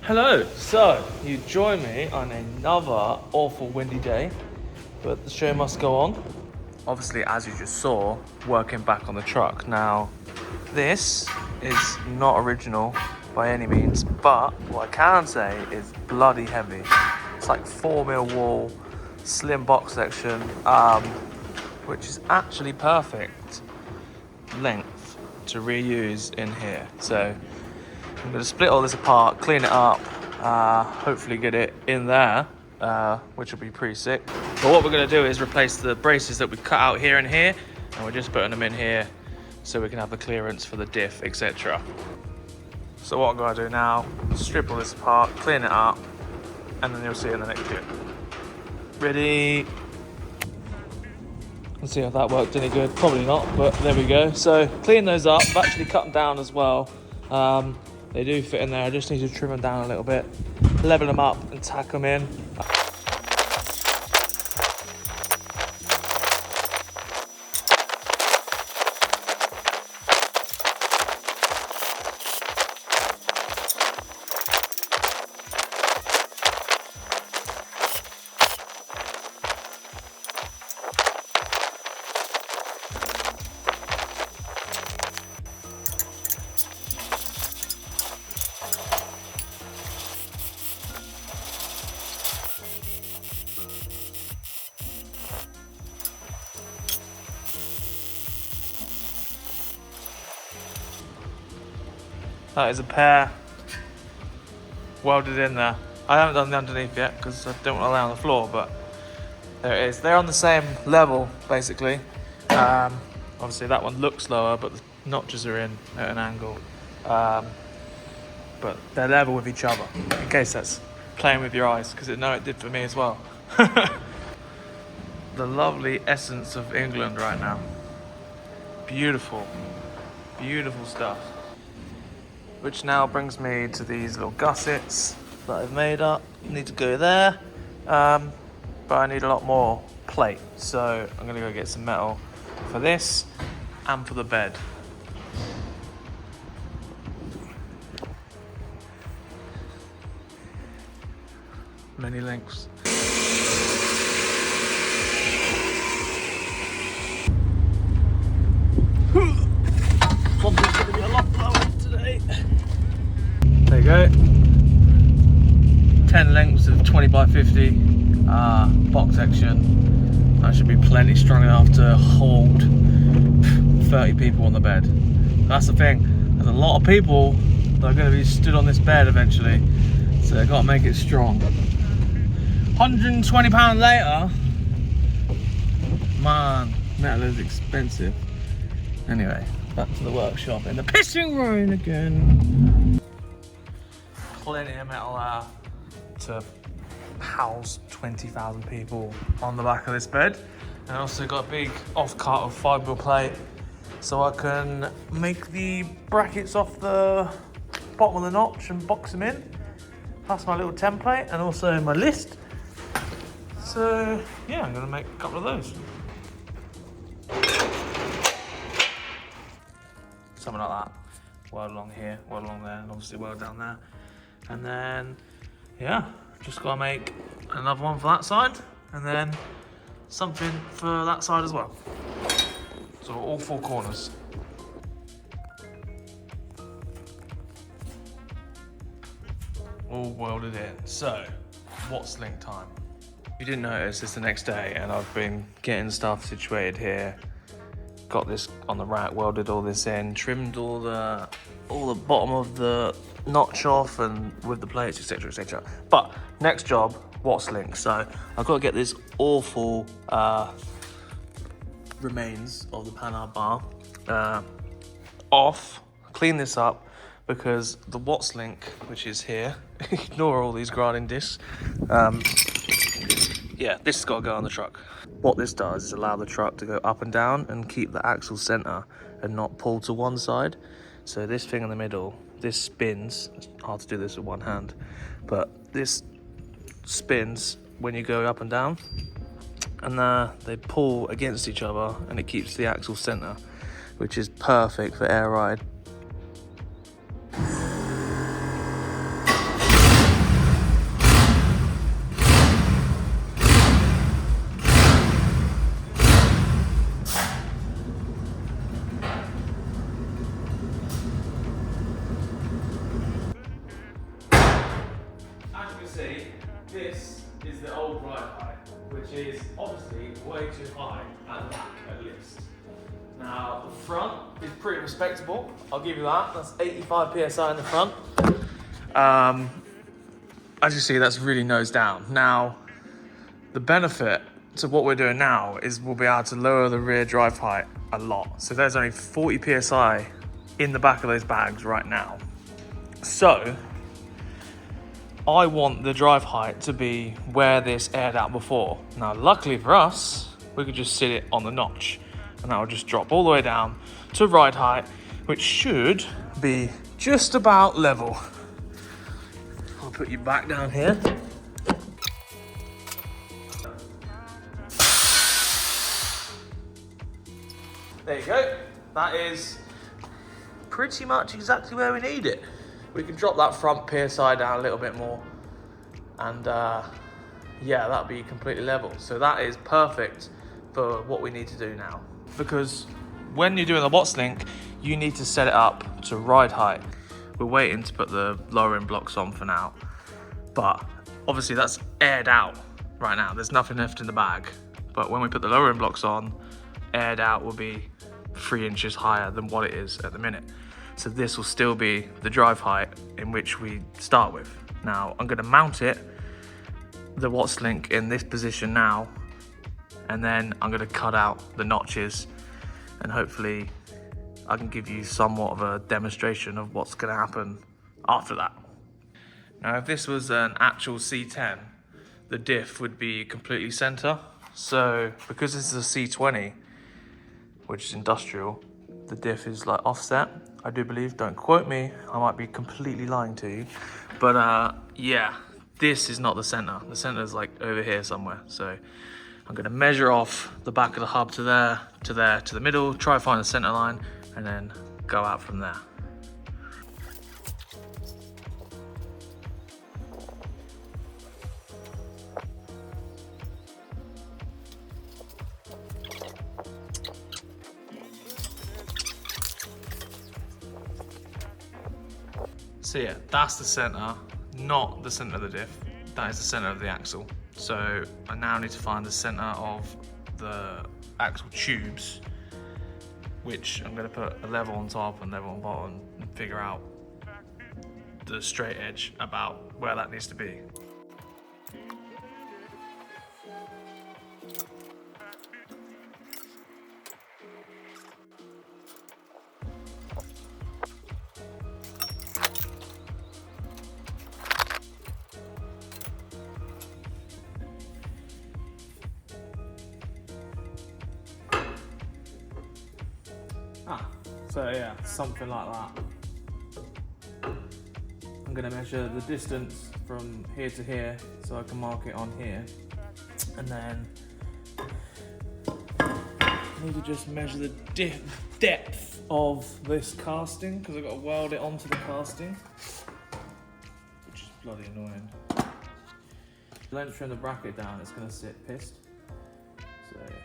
Hello, so you join me on another awful windy day, but the show must go on. Obviously, as you just saw, working back on the truck. Now, this is not original by any means, but what I can say is bloody heavy. It's like 4mm wall, slim box section, which is actually perfect length to reuse in here. So I'm going to split all this apart, clean it up, hopefully get it in there, which will be pretty sick. But what we're going to do is replace the braces that we cut out here and here, and we're just putting them in here so we can have the clearance for the diff, etc. So what I'm going to do now, strip all this apart, clean it up, and then you'll see it in the next clip. Ready? Let's see if that worked any good. Probably not, but there we go. So clean those up. I've actually cut them down as well. They do fit in there. I just need to trim them down a little bit, level them up and tack them in. That is a pair welded in there. I haven't done the underneath yet because I don't want to lay on the floor, but there it is. They're on the same level, basically. Obviously that one looks lower, but the notches are in at an angle. But they're level with each other, in case that's playing with your eyes, because it did for me as well. The lovely essence of England right now. Beautiful, beautiful stuff. Which now brings me to these little gussets that I've made up. Need to go there, but I need a lot more plate. So I'm gonna go get some metal for this and for the bed. Many lengths. Something's gonna be a lot lower today. There you go. 10 lengths of 20 by 50 box section. That should be plenty strong enough to hold 30 people on the bed. That's the thing. There's a lot of people that are going to be stood on this bed eventually, so they've got to make it strong. £120 later. Man, metal is expensive. Anyway, back to the workshop in the pissing rain again. Plenty of metal to house 20,000 people on the back of this bed. And also got a big off-cut of 5mm plate so I can make the brackets off the bottom of the notch and box them in. That's my little template and also my list. So yeah, I'm gonna make a couple of those. Something like that. Weld along here, weld along there, and obviously weld down there. And then, yeah, just gotta make another one for that side, and then something for that side as well. So all four corners. All welded in. So, what's link time? If you didn't notice, it's the next day, and I've been getting stuff situated here. Got this on the rack, welded all this in, trimmed all the bottom of the notch off and with the plates, etc, etc. But next job, what's link? So I've got to get this awful remains of the panhard bar off, clean this up, because the Watts link, which is here, ignore all these grinding discs, yeah, this has got to go on the truck. What this does is allow the truck to go up and down and keep the axle center and not pull to one side. So this thing in the middle, this spins. It's hard to do this with one hand, but this spins when you go up and down, and they pull against each other, and it keeps the axle center, which is perfect for air ride. as you can see, this is the old ride height, which is obviously way too high at the back at least. Now the front is pretty respectable, I'll give you that. That's 85 psi in the front. As you see, that's really nose down. Now the benefit to what we're doing now is we'll be able to lower the rear drive height a lot. So there's only 40 psi in the back of those bags right now. So I want the drive height to be where this aired out before. Now, luckily for us, we could just sit it on the notch and that will just drop all the way down to ride height, which should be just about level. I'll put you back down here. There you go. That is pretty much exactly where we need it. We can drop that front PSI down a little bit more and yeah, that'll be completely level. So that is perfect for what we need to do now. Because when you're doing the Watts link, you need to set it up to ride height. We're waiting to put the lowering blocks on for now, but obviously that's aired out right now. There's nothing left in the bag. But when we put the lowering blocks on, aired out will be 3 inches higher than what it is at the minute. So this will still be the drive height in which we start with. Now I'm going to mount it, the Watts link, in this position now, and then I'm going to cut out the notches and hopefully I can give you somewhat of a demonstration of what's going to happen after that. Now if this was an actual C10, the diff would be completely center. So because this is a C20, which is industrial, the diff is like offset, I do believe. Don't quote me, I might be completely lying to you. But yeah, this is not the center. The center is like over here somewhere. So I'm gonna measure off the back of the hub to there, to there, to the middle, try to find the center line, and then go out from there. So yeah, that's the center, not the center of the diff. That is the center of the axle. So I now need to find the center of the axle tubes, which I'm going to put a level on top and level on bottom and figure out the straight edge about where that needs to be. So yeah, something like that. I'm gonna measure the distance from here to here so I can mark it on here. And then I need to just measure the depth of this casting because I've got to weld it onto the casting, which is bloody annoying. Don't trim the bracket down, it's gonna sit pissed. So yeah.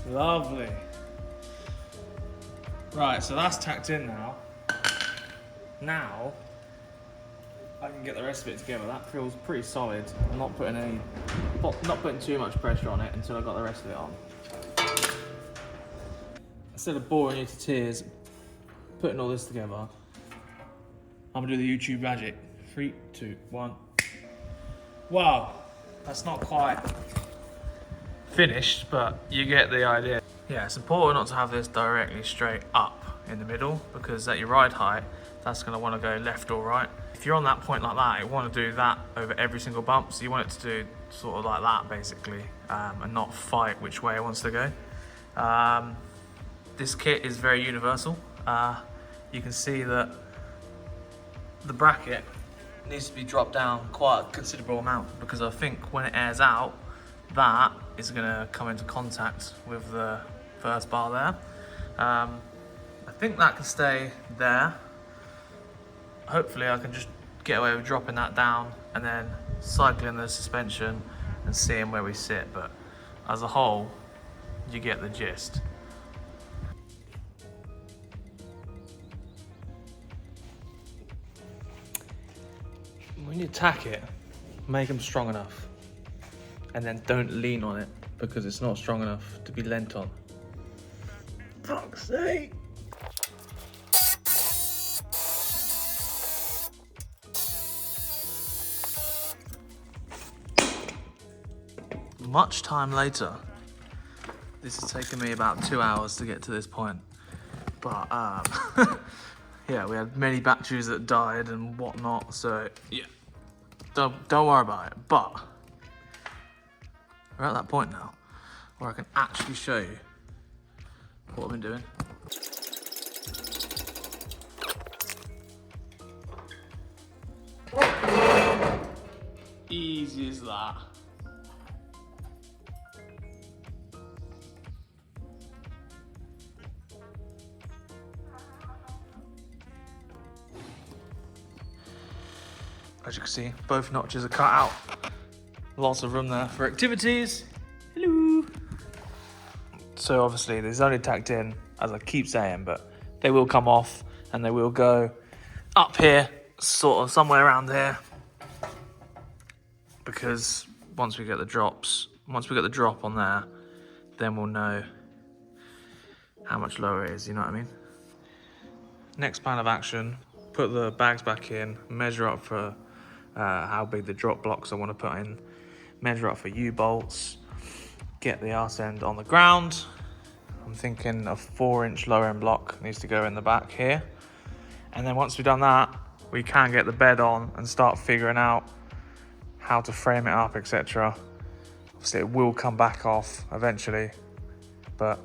Lovely. Right, so that's tacked in now. Now I can get the rest of it together. That feels pretty solid. I'm not putting too much pressure on it until I got the rest of it on. Instead of boring you to tears, putting all this together, I'm gonna do the YouTube magic. 3, 2, 1. Wow, that's not quite finished, but you get the idea. Yeah, it's important not to have this directly straight up in the middle because at your ride height, that's going to want to go left or right. If you're on that point like that, you want to do that over every single bump. So you want it to do sort of like that basically, and not fight which way it wants to go. This kit is very universal. You can see that the bracket needs to be dropped down quite a considerable amount, because I think when it airs out, that is going to come into contact with the first bar there. I think that can stay there. Hopefully I can just get away with dropping that down and then cycling the suspension and seeing where we sit, but as a whole, you get the gist. When you tack it, make them strong enough, and then don't lean on it because it's not strong enough to be leant on. Fuck's sake! Much time later, this has taken me about 2 hours to get to this point, but yeah, we had many batteries that died and whatnot, so yeah, don't worry about it. But we're at that point now where I can actually show you what I've been doing. Easy as that. As you can see, both notches are cut out. Lots of room there for activities. Hello. So obviously there's only tacked in, as I keep saying, but they will come off and they will go up here, sort of somewhere around here. Because once we get the drop on there, then we'll know how much lower it is, you know what I mean? Next plan of action, put the bags back in, measure up for how big the drop blocks I want to put in, measure up for U-bolts, get the arse end on the ground. I'm thinking a 4-inch lower end block needs to go in the back here. And then once we've done that, we can get the bed on and start figuring out how to frame it up, etc. Obviously it will come back off eventually, but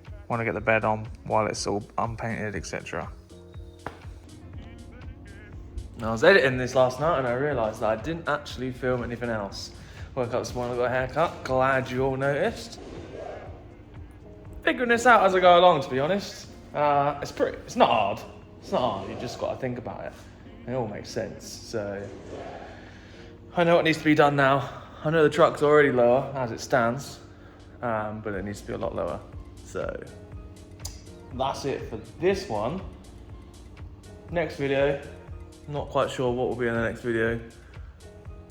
I want to get the bed on while it's all unpainted, etc. I was editing this last night and I realised that I didn't actually film anything else. Woke up this morning, got a haircut, glad you all noticed. Figuring this out as I go along, to be honest. It's not hard. It's not hard, you just got to think about it. It all makes sense, so. I know what needs to be done now. I know the truck's already lower as it stands, but it needs to be a lot lower. So, that's it for this one. Next video. Not quite sure what will be in the next video,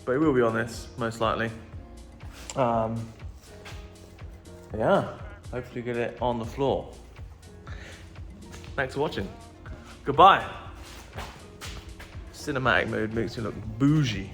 but it will be on this, most likely. Yeah, hopefully get it on the floor. Thanks for watching. Goodbye. Cinematic mode makes you look bougie.